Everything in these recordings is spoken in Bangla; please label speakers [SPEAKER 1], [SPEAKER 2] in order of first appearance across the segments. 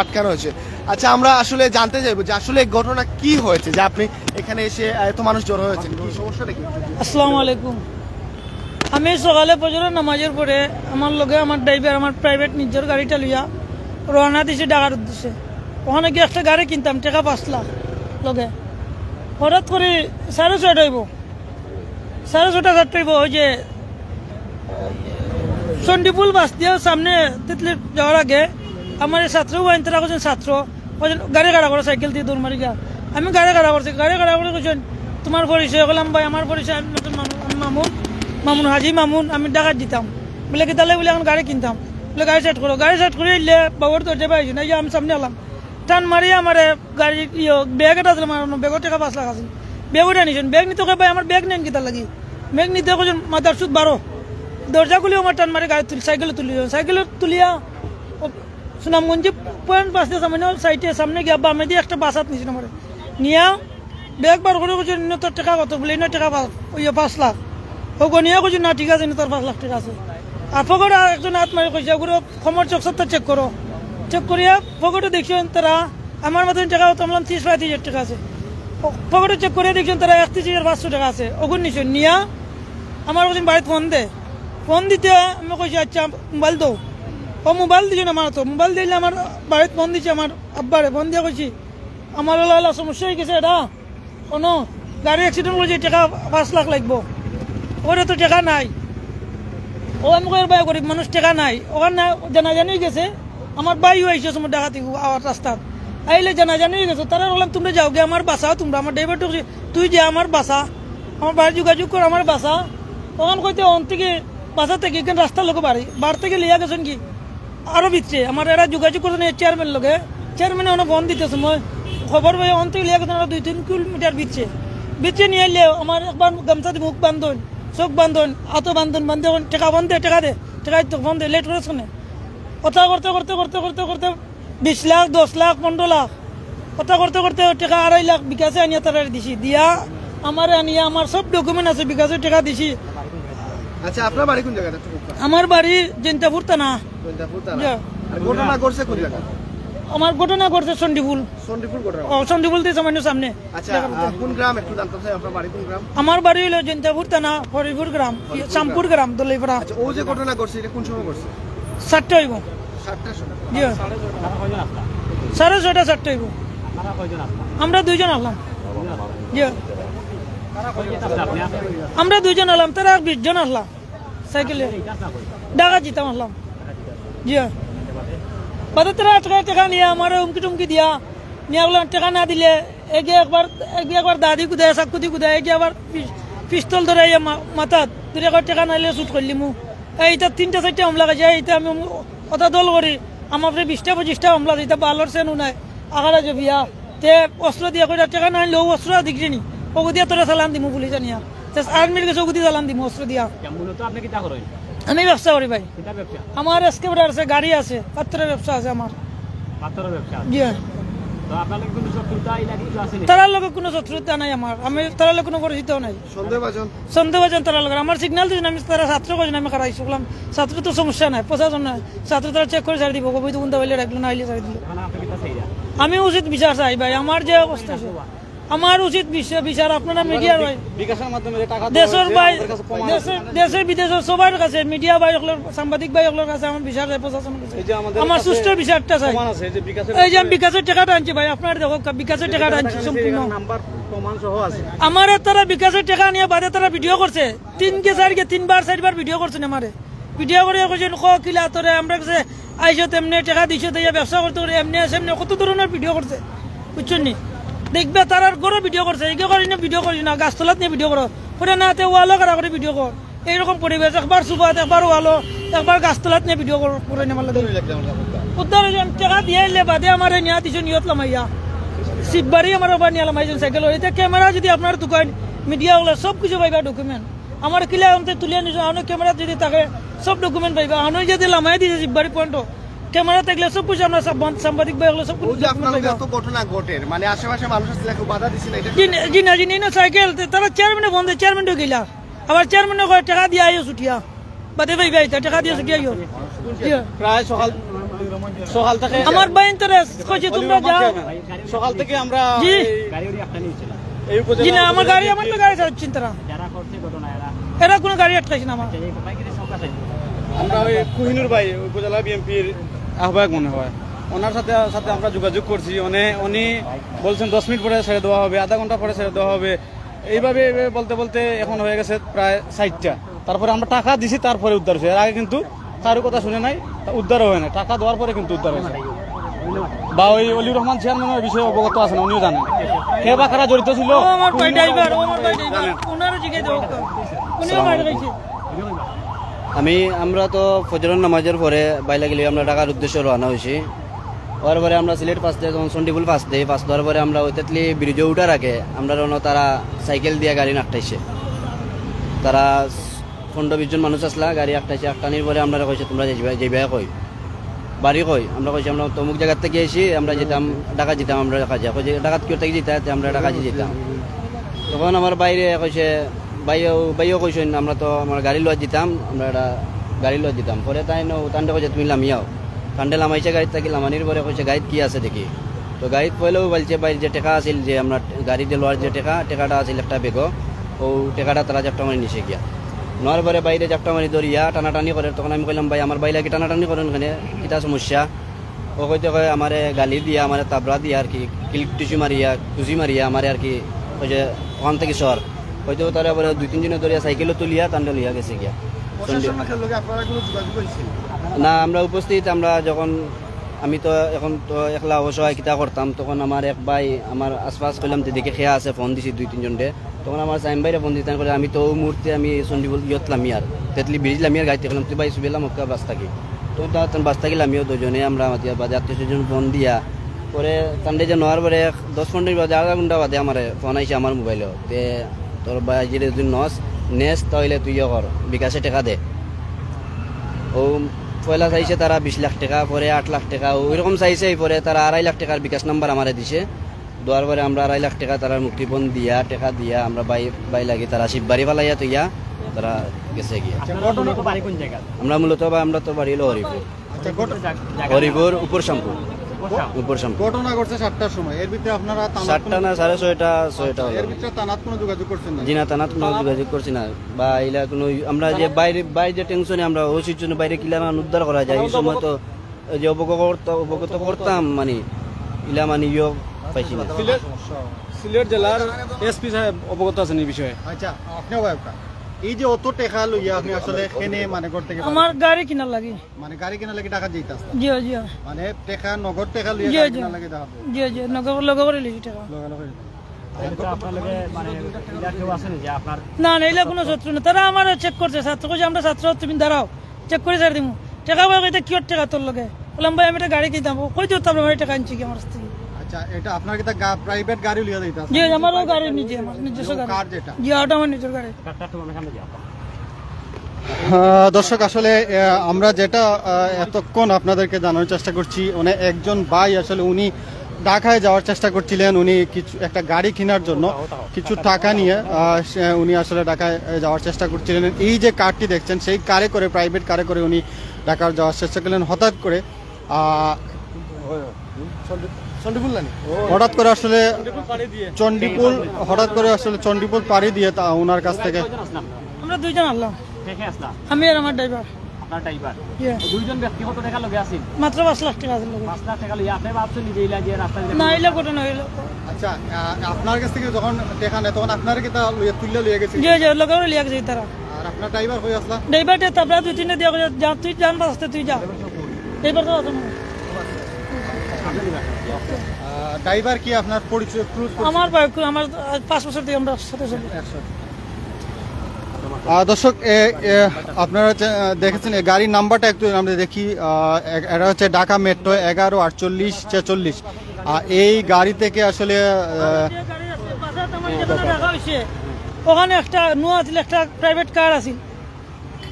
[SPEAKER 1] আটকানো হয়েছে। আচ্ছা, আমরা আসলে জানতে চাইবো যে আসলে ঘটনা কি হয়েছে যে আপনি এখানে এসে এত মানুষ জড়ো হয়েছেন, কি সমস্যাটা কি?
[SPEAKER 2] আসসালামু আলাইকুম। আমি সকালে ফজরের নামাজের পরে আমার লগে আমার ড্রাইভার আমার প্রাইভেট নিজের গাড়িটা লইয়া রওনা দিছে ঢাকার উদ্দেশ্যে। ওখানে গিয়ে একটা গাড়ি কিনতাম, টাকা 5 লাখ লগে। হঠাৎ করে 6:30 হইব, 6:30 হইব। ওই যে চন্ডিপুল বাস দিয়ে সামনে তিতলি যাওয়ার আগে আমার এই ছাত্র তারা করছেন ছাত্র গাড়ি কাড়া করে সাইকেল দিয়ে দৌড় মারি গা। আমি গাড়ি কাড়া করছি, গাড়ি কাড়া করে করছেন তোমার পরিচয় বললাম ভাই আমার পরিচয় নতুন মামুন, মামুন হাজি মামুন, আমি ডাকাত দিতাম বলে কি তাহলে বলে এখন গাড়ি কিনতাম বলে গাড়ি সেট করো। গাড়ি সেট করে এলে বাবুর দরজা পাইছি না, আমি সামনে এলাম টান মারি আমার গাড়ি ব্যাগ এটা আসলে মারানো, ব্যাগের টাকা 5 লাখ আছে। ব্যাগ উঠে নিছেন, ব্যাগ নিতে ভাই আমার ব্যাগ নেন কিতা লাগি, ব্যাগ নিতে করছেন মাথার সুদ 12 দরজা খুলে আমার টান মারি গাড়ি সাইকেলে তুলিয়া সুনামগঞ্জে পয়েন্ট বাসতে সামনে সাইডে সামনে গিয়া বামে দিয়ে একটা বাসাত নিয়েছিল আমার নিয়া ব্যাগ বার করে করছে তোর টাকা কত বলে টাকা 5 লাখ। ও নিয়ে করছি না ঠিক আছে তোর 5 লাখ টাকা আছে। আর ফকরে একজন হাত মারি কইছে ওগুলো খমর চকসত্তা চেক করো, চেক করিয়া ফকরে দেখছেন তারা আমার মতন টাকা তোমার 30-35 টাকা আছে। ফকরে চেক করিয়া দেখছেন তারা 31,500 টাকা আছে। ওগুন নিছেন নিয়া আমার কোথাও বাড়িতে ফোন দিতে আমি কইছি আচ্ছা মোবাইল দো। ও মোবাইল দিছে না আমার, তো মোবাইল দিলে আমার বাড়িতে ফোন দিচ্ছে আমার আব্বারে, ফোন দিয়ে কইছি আমার হলো সমস্যা হয়ে গেছে এটা কোনো গাড়ি অ্যাক্সিডেন্ট করেছে, টাকা 5 লাখ লাগবো। ওরা তো টাকা নাই। ও আমি কই ভাই গরিব মানুষ টাকা নাই। ওখানে জানাজানি গেছে আমার বাইও আইসে সময় ডাকাতি আওয়ার রাস্তার আইলে জানাজানি গেছে। তারা বললাম তোমরা যাও গে আমার বাসা, তোমরা আমার ড্রাইভার ঢুকছি তুই যে আমার বাসা আমার বাড়ি যোগাযোগ কর আমার বাসা। ওখান কইতে অন থেকে বাসা থেকে এখানে রাস্তার লোক বাড়ি থেকে লিয়া গেছেন কি আরো ভিতরে আমার এরা যোগাযোগ করছেন চেয়ারম্যান লোকে, চেয়ারম্যানে ওনা ফোন দিতেছে মই খবর পাই অন থেকে লিয়া গেছেন 2-3 কিলোমিটার ভিতরে নিয়ে এলে আমার একবার গামছা দিয়ে মুখ বান্ধন চোখ বান্ধন হাতও বান্ধন বান্ধে টাকা বন্ধে টাকা দে টাকা ফোন দে লেট করেছ না। কথা করতে করতে করতে করতে করতে 20 লাখ 10 লাখ 15 লাখ কথা করতে করতে টাকা 2.5 লাখ বিকাশে আনিয়া তারা দিছি দিয়া আমার আনিয়া আমার সব ডকুমেন্ট আছে বিকাশে টাকা দিছি।
[SPEAKER 1] আচ্ছা, আপনার বাড়ি কোন জায়গায়?
[SPEAKER 2] আমার বাড়ি জৈন্তাপুর থানা।
[SPEAKER 1] ঘটনা করছে কোন জায়গা?
[SPEAKER 2] আমার ঘটনা করছে চন্ডিপুল
[SPEAKER 1] ঘটনা।
[SPEAKER 2] চন্ডিপুল থেকে সামান্য সামনে।
[SPEAKER 1] আচ্ছা, কোন গ্রাম একটু জানতে চাই, আপনার বাড়ি কোন গ্রাম?
[SPEAKER 2] আমার বাড়ি হলো জৈন্তাপুর থানা হরিপুর গ্রাম শ্যামপুর গ্রাম দলাইপাড়া।
[SPEAKER 1] আচ্ছা, ও যে ঘটনা করছে এটা কোন সময় করছে?
[SPEAKER 2] 7টা হইব।
[SPEAKER 1] 7টার সময়?
[SPEAKER 2] জি 6:30 7টা হইব। আমরা 2 জন আসলাম। জি আমরা 2 জন আসলাম, তারা 20 জন আসলাম সাইকেলে ঢাকা যেতাম আসলাম। জি বাদে তারা টাকা নিয়ে আমার হুমকি টুমকি দিয়া নিয়ে বললাম টাকা না দিলে এগে একবার দাদি কুদায় চাকুতি কুদায় এগে আবার পিস্তল ধরে মাথাত তুই একবার টাকা নাইলে শুট করলি মু এইটা 3টা-4টা হামলা গেছে। এইটা আমি কথা দল করি আমার 20-25টা হামলা দিতে বালর সেনু নাই আগারা যে বিয়া তে অস্ত্র দিয়া করে টাকা না আনলে অস্ত্র দিচ্ছি নি ওগু দিয়া তোরা চালান দিমু পুলিশ আনিয়া আর্মির কাছে ওগু দিয়ে চালান দিমু অস্ত্র দিয়া। আমি ব্যবসা করি ভাই, আমার এসকেভার আছে, গাড়ি আছে, পাত্রের ব্যবসা আছে আমার। জি তার লোক কোনো শত্রুতা নাই আমার, আমি তার লোক কোনো পরিচিত নাই, সন্দেহভাজন তার লোক। আমার সিগন্যাল দিয়েছেন আমি তারা ছাত্র করছেন আমি খারাইছি বললাম ছাত্র তো সমস্যা নাই, প্রশাসন নাই, ছাত্র তারা চেক করে ছাড়ি দিব বৈধ গুন্দা হইলে রাখলো না হইলে ছাড়ি দিল। আমি উচিত বিচার চাই ভাই, আমার যে অবস্থা আমার উচিত বিচার আপনারা মিডিয়ার ভাই দেশের ভাই দেশের বিদেশের সবার কাছে মিডিয়া ভাই সাংবাদিক ভাই ওগুলোর কাছে আমার বিচার চাই, প্রশাসনের কাছে আমার সুষ্ঠু বিচারটা চাই। এই যে আমি বিকাশের টাকাটা আনছি ভাই আপনার দেখো বিকাশের টাকাটা আনছি সম্পূর্ণ আমার তারা বিকাশের টাকা নিয়ে বাদে তারা ভিডিও করছে 3-4বার ভিডিও করছেন আমারে ভিডিও করে করছেন কিলা তোরে আমরা কাছে আইসো তেমনি টাকা দিছো দিয়ে ব্যবসা করতে করে এমনি সেমনি কত ধরনের ভিডিও করছে বুঝছেন নি। দেখবে তার গরো ভিডিও করছে এগে করি না ভিডিও করি না গাছতলাত নিয়ে ভিডিও করো করে না ওয়ালো করা করে ভিডিও কর এইরকম পরিবেশ একবার সুপাত একবার ওয়ালো একবার গাছতলাত নিয়ে ভিডিও করে নেওয়ার লাগে উদ্ধার টাকা দিয়ে এলে বাদে আমার নিয়া দিছো নিয়ত লামাইয়া শিববাড়ি আমার ওপর নিয়ে লামাইছেন সাইকেল। এটা ক্যামেরা যদি আপনার দোকান মিডিয়া হলে সব কিছু পাইবা ডকুমেন্ট আমার কিলা অন্তে তুলিয়ে নিছো আনো ক্যামেরা যদি থাকে সব ডকুমেন্ট পাইবা আনো যদি লামাই দিছে শিববাড়ি পয়েন্ট ক্যামেরা থাকলে সব কিছু আমরা সাংবাদিক ভাই সব
[SPEAKER 1] ঘটনা ঘটে মানে আশেপাশে মানুষ বাধা দিছিল
[SPEAKER 2] জি না সাইকেল তারা চেয়ারম্যানে বন্ধ চেয়ারম্যান গেলা আবার চেয়ারম্যানে টাকা দিয়ে আইও ছুটিয়া বাদে ভাই টাকা দিয়ে ছুটিয়া প্রায় সকাল
[SPEAKER 3] সকাল থেকে
[SPEAKER 2] আমার ভাই ইন্টারেস্ট কইছি তোমরা যাও
[SPEAKER 3] সকাল থেকে আমরা
[SPEAKER 2] জি
[SPEAKER 3] এই
[SPEAKER 2] জি না আমার গাড়ি আমার তো গাড়ি চালাচ্ছি তারা এরা কোনো গাড়ি আটকাইছে না আমার
[SPEAKER 3] আমরা ওই কোহিনুর ভাই উপজেলা বিএনপির আহ্বায়ক মনে হয় ওনার সাথে সাথে আমরা যোগাযোগ করছি উনি বলছেন 10 মিনিট পরে ছেড়ে দেওয়া হবে, আধা ঘন্টা পরে ছেড়ে দেওয়া হবে, এইভাবে বলতে বলতে এখন হয়ে গেছে প্রায় 60টা। তারপরে আমরা টাকা দিছি, তারপরে উদ্ধার হয়েছে। এর আগে কিন্তু কারো কথা শুনে নাই, উদ্ধারও হয় না। টাকা দেওয়ার পরে কিন্তু উদ্ধার হয়েছে। বা ওই অলিউর রহমান চেয়ারম্যানের বিষয়ে অবগত আছেন, উনিও জানেন কে বা কারা জড়িত ছিল।
[SPEAKER 2] ও আমার ভাই ড্রাইভার, ও আমার ভাই ড্রাইভার, ওনারও জিজ্ঞেস দেবো, উনিও মার খাইছে।
[SPEAKER 4] আমরা তো ফজরের নামাজের পরে বাইলে গেলে আমরা ঢাকার উদ্দেশ্যে রওনা হয়েছি। ওর পরে আমরা সিলেট পাস দিয়ে যখন চন্ডিপুল পাস দিই, পাস দেওয়ার পরে আমরা ওই তেতলি ব্রিজে উঠার আগে আমরা তারা সাইকেল দিয়ে গাড়ি আটটাইছে। তারা 15-20 জন মানুষ আসলা, গাড়ি আটটাইছে। আটটানির পরে আমরা কইছে তোমরা যাইবে কই বাড়ি কই, আমরা কইছি আমরা তমুক জায়গার থেকে এসি, আমরা যেতাম ঢাকা যেতাম। আমরা ঢাকা যাই, কইছে ঢাকা কেউ থেকে যেতে, আমরা ঢাকা যেতাম। তখন আমার বাইরে কইছে বাইও কইছেন আমরা তো আমার গাড়ি লওয়া যেতাম, আমরা একটা গাড়ি লওয়া যেতাম। পরে তাই তান্ডে কইছে তুমি লামিয়াও, তান্ডে লামাইছে গাড়ি থেকে। লামানির পরে কইছে গাড়িত কি আছে দেখি। তো গাড়িত পয়লেও বলছে বাইরে যে টাকা আছিল, যে আমরা গাড়িতে লোয়ার যে টাকাটা আছিল একটা বেগো, ও টাকাটা তারা জাপটা মারি নিছে গিয়া। নেওয়ার পরে বাইরে জাপটা মারি ধরিয়া টানাটানি করে। তখন আমি কইলাম ভাই আমার বাইলা কি টানাটানি করেন, ওখানে কিতা সমস্যা? ও কইতে কয় আমারে গালি দিয়া, আমার তাবড়া দিয়া আর কি, কিলিক টিসু মারিয়া, কুচি মারিয়া আমারে আর কি কইছে ওখান থেকে সর। হয়তো তারা আবার 2-3 জনে ধরিয়া সাইকেলও তুলিয়া টান্ডে লিয়া গেছে গিয়া। না আমরা উপস্থিত, আমরা যখন আমি তো এখন তো একলা অবসহায় কিতা করতাম, তখন আমার এক ভাই আমার আশপাশ করলাম দিদিকে খেয়া আছে, ফোন দিছি 2-3 জনকে। তখন আমার সাইম ভাইরে ফোন দিতাম করে, আমি তো ওই মুহূর্তে আমি চন্ডিপুল ইয়ত লামিয়ার তেতলি ব্রিজ লামিয়ার গাড়িতে গেলাম। তুই ভাই সুবেলাম ওকে বাস থাকি, তো তখন বাস থাকি লামিও দুজনে আমরা বাদে আত্মীয় ফোন দিয়া পরে তান্ডে যে নেওয়ার পরে 10-15 বাদে আধা ঘন্টা বাদে আমার ফোন আইসে আমার মোবাইলেও, তে তোর ভাই যদি তুই নেস তাহলে তুই ইয়ে কর, বিকাশে টাকা দে। ও পয়লা চাইছে তারা 20 লাখ টাকা, পরে 8 লাখ টাকা ওইরকম চাইছে। পরে তারা 2.5 লাখ টাকার বিকাশ নাম্বার আমারে দিছে। দেওয়ার পরে আমরা 2.5 লাখ টাকা তারা মুক্তিপণ দিয়া টাকা দিয়া আমরা বাই লাগি তারা শিববাড়ি ফালাইয়া তুইয়া তারা গেছে গিয়া। আমরা মূলত আমরা তো বাড়ি হলো হরিপুর উপর শ্যামপুর।
[SPEAKER 1] ঘটনা ঘটছে 7টার সময়, এর ভিতরে আপনারা
[SPEAKER 4] 7টা না 6:30
[SPEAKER 1] এর ভিতরে তানাত কোনো যোগাযোগ করছেন না?
[SPEAKER 4] জি না, তানাত কোনো যোগাযোগ করছি না। বা ইলা কোনো আমরা যে বাইরে যে টেনশনে আমরা ওই জন্য বাইরে কিলা উদ্ধার করা যায়, এই সময় তো যে অবগত করতাম মানে ইলা মানে ইয়ে পাইছি না।
[SPEAKER 3] সিলেট জেলার এসপি সাহেব অবগত আছেন এই বিষয়ে।
[SPEAKER 1] আচ্ছা আপনিও ভাইকা এই যে অত টাকা লইয়া আপনি আসলে কেনে মানে করতে গেলেন?
[SPEAKER 2] আমার গাড়ি কিনা লাগি,
[SPEAKER 1] মানে গাড়ি কেনা লাগি টাকা দিতে আসলে?
[SPEAKER 2] জি জি
[SPEAKER 1] মানে টাকা নগদ টাকা লইয়া
[SPEAKER 2] জি
[SPEAKER 1] গাড়ি
[SPEAKER 2] জি
[SPEAKER 1] কেনা লাগি টাকা
[SPEAKER 2] জি জি লগা করে লিখি টাকা। না না এলা কোনো শত্রু না, তারা আমার চেক করছে। ছাত্র কইছে আমরা ছাত্র, তুমি দাঁড়াও চেক করে ছাড় দিমু। টাকা ভাই কইতে কিয়র টাকা তোর লগে? বললাম ভাই আমি একটা গাড়ি কিনতাম। কই দিও তারপরে আমি টাকা আনছি কি আমার থেকে।
[SPEAKER 1] আচ্ছা এটা আপনার কি প্রাইভেট গাড়ি লইয়া দিতে আসলে?
[SPEAKER 2] জি আমারও গাড়ি নিজে, আমার নিজস্ব গাড়ি।
[SPEAKER 1] কার যেটা?
[SPEAKER 2] জি ওটা আমার নিজের গাড়ি।
[SPEAKER 1] দর্শক আসলে আমরা যেটা এতক্ষণ আপনাদেরকে জানানোর চেষ্টা করছি, মানে একজন ভাই আসলে উনি ঢাকায় যাওয়ার চেষ্টা করছিলেন। উনি কিছু একটা গাড়ি কেনার জন্য কিছু টাকা নিয়ে উনি আসলে ঢাকায় যাওয়ার চেষ্টা করছিলেন। এই যে কারটি দেখছেন সেই কারে করে, প্রাইভেট কারে করে উনি ঢাকার যাওয়ার চেষ্টা করলেন। হঠাৎ করে চন্ডিপুল পাড়ি দিয়ে তা ওনার কাছ থেকে
[SPEAKER 2] আমরা দুইজন আসলাম, আমি আর আমার ড্রাইভার।
[SPEAKER 3] আপনার ড্রাইভার
[SPEAKER 2] জি
[SPEAKER 3] দুইজন ব্যক্তিগত টাকা লগে আছেন?
[SPEAKER 2] মাত্র 5 লাখ টাকা আছে লগে।
[SPEAKER 3] 5 লাখ টাকা লইয়া আপনি ভাবছেন নিজে ইলা যে রাস্তায়
[SPEAKER 2] না এলা ঘটনা হইল।
[SPEAKER 1] আচ্ছা আপনার কাছ থেকে যখন দেখা নেই তখন আপনার কি তা তুইলা লইয়া গেছে?
[SPEAKER 2] জি জি লগা করে লিয়া গেছে তারা।
[SPEAKER 1] আর আপনার ড্রাইভার কই আসলা?
[SPEAKER 2] ড্রাইভারটা তারপরে 2-3 দিয়া কইছে যা তুই জান বাসতে তুই যা। ড্রাইভার তো আছে না।
[SPEAKER 1] ড্রাইভার কি আপনার পরিচয় ক্রুজ?
[SPEAKER 2] আমার ভাই আমার 5 বছর থেকে আমরা সাথে সাথে।
[SPEAKER 1] দর্শক আপনারা দেখেছেন গাড়ির নাম্বারটা একটু আমরা দেখি। এটা হচ্ছে ঢাকা মেট্রো 114846। এই গাড়ি থেকে আসলে
[SPEAKER 2] ওখানে একটা নোয়া ছিল, একটা প্রাইভেট কার আছিল।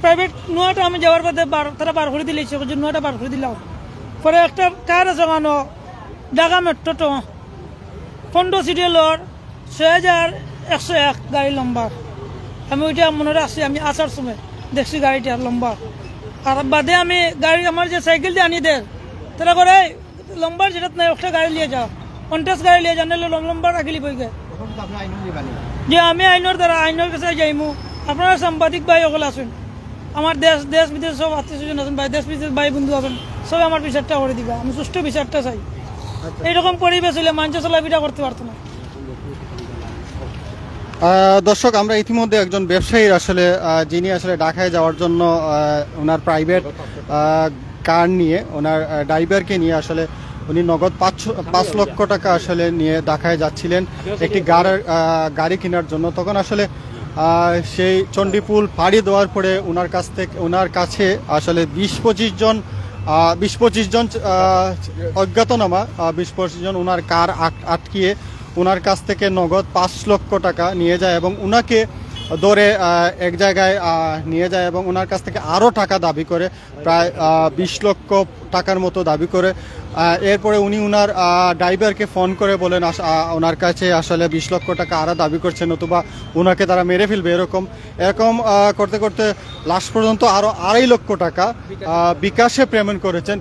[SPEAKER 2] প্রাইভেট নোয়াটা আমি যাওয়ার পথে তারা বার করে দিলে নোয়াটা বার করে দিলাম। পরে একটা কার আছে ওখানে ঢাকা মেট্রো তো 15 সিরিয়ালর 6101 গাড়ি লম্বা। আমি ওইটা মনে রাখছি, আমি আসার সময় দেখছি গাড়িটা লম্বা। আর বাদে আমি গাড়ি আমার যে সাইকেল দিয়ে আনি দেয় তারা করে লম্বার যেটা নাই একটা গাড়ি লিয়ে যাও কন্টেস্ট গাড়ি লিয়ে যান লম্বা রাখিলি বই গে যে আমি আইনের দ্বারা আইনের কাছে যাইমু আপনারা সাংবাদিক ভাই ওগুলো আসুন আমার দেশ দেশ বিদেশ সব আত্মীয় স্বজন আছেন ভাই দেশ বিদেশ ভাই বন্ধু আছেন সব আমার বিচারটা করে দিবা আমি সুষ্ঠু বিচারটা চাই এইরকম পরিবেশ হইলে মানুষ চলাফেরা করতে পারতো না।
[SPEAKER 1] দর্শক আমরা ইতিমধ্যে একজন ব্যবসায়ীর আসলে যিনি আসলে ঢাকায় যাওয়ার জন্য ওনার প্রাইভেট কার নিয়ে ওনার ড্রাইভারকে নিয়ে আসলে উনি নগদ 5 লক্ষ টাকা আসলে নিয়ে ঢাকায় যাচ্ছিলেন একটি গাড়ি কেনার জন্য। তখন আসলে সেই চণ্ডীপুল পাড়ি দেওয়ার পরে ওনার কাছে আসলে 20-25 জন অজ্ঞাতনামা 20-25 জন ওনার কার আটকিয়ে ওনার কাছ থেকে নগদ 5 লক্ষ টাকা নিয়ে যায় এবং ওনাকে ধরে এক জায়গায় নিয়ে যায় এবং ওনার কাছ থেকে আরও টাকা দাবি করে প্রায় 20 লক্ষ টাকার মতো দাবি করে। এরপরে উনি ওনার ড্রাইভারকে ফোন করে বলেন ওনার কাছে আসলে 20 লক্ষ টাকা আরও দাবি করছে নতুবা ওনাকে তারা মেরে ফেলবে। এরকম করতে করতে লাস্ট পর্যন্ত আরও 2.5 লক্ষ টাকা বিকাশে পেমেন্ট করেছেন।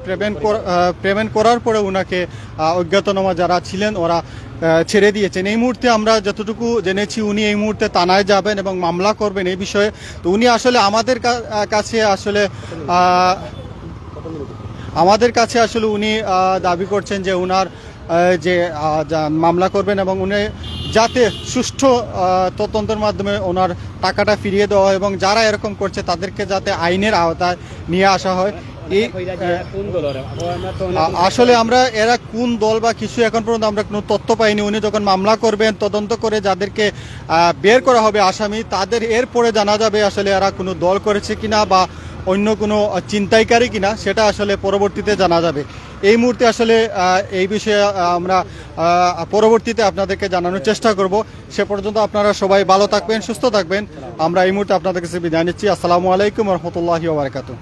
[SPEAKER 1] পেমেন্ট করার পরে ওনাকে অজ্ঞাতনামা যারা ছিলেন ওরা ছেড়ে দিয়েছেন। এই মুহূর্তে আমরা যতটুকু জেনেছি উনি এই মুহূর্তে থানায় যাবেন এবং মামলা করবেন এই বিষয়ে। তো উনি আসলে আমাদের কাছে আসলে উনি দাবি করছেন যে উনার যে মামলা করবেন এবং উনি যাতে সুষ্ঠু তদন্তের মাধ্যমে ওনার টাকাটা ফিরিয়ে দেওয়া হয় এবং যারা এরকম করছে তাদেরকে যাতে আইনের আওতায় নিয়ে আসা হয়। আসলে আমরা এরা কোন দল বা কিছু এখন পর্যন্ত আমরা কোনো তথ্য পাইনি। উনি যখন মামলা করবেন তদন্ত করে যাদেরকে বের করা হবে আসামি তাদের এরপরে জানা যাবে আসলে এরা কোনো দল করেছে কিনা বা অন্য কোনো চিন্তাইকারী কিনা সেটা আসলে পরবর্তীতে জানা যাবে। এই মুহূর্তে আসলে এই বিষয়ে আমরা পরবর্তীতে আপনাদেরকে জানানোর চেষ্টা করব। সে পর্যন্ত আপনারা সবাই ভালো থাকবেন, সুস্থ থাকবেন। আমরা এই মুহূর্তে আপনাদের কাছে বিদায় নিচ্ছি। আসসালামু আলাইকুম ওয়া রাহমাতুল্লাহি ওয়া বারাকাতুহু।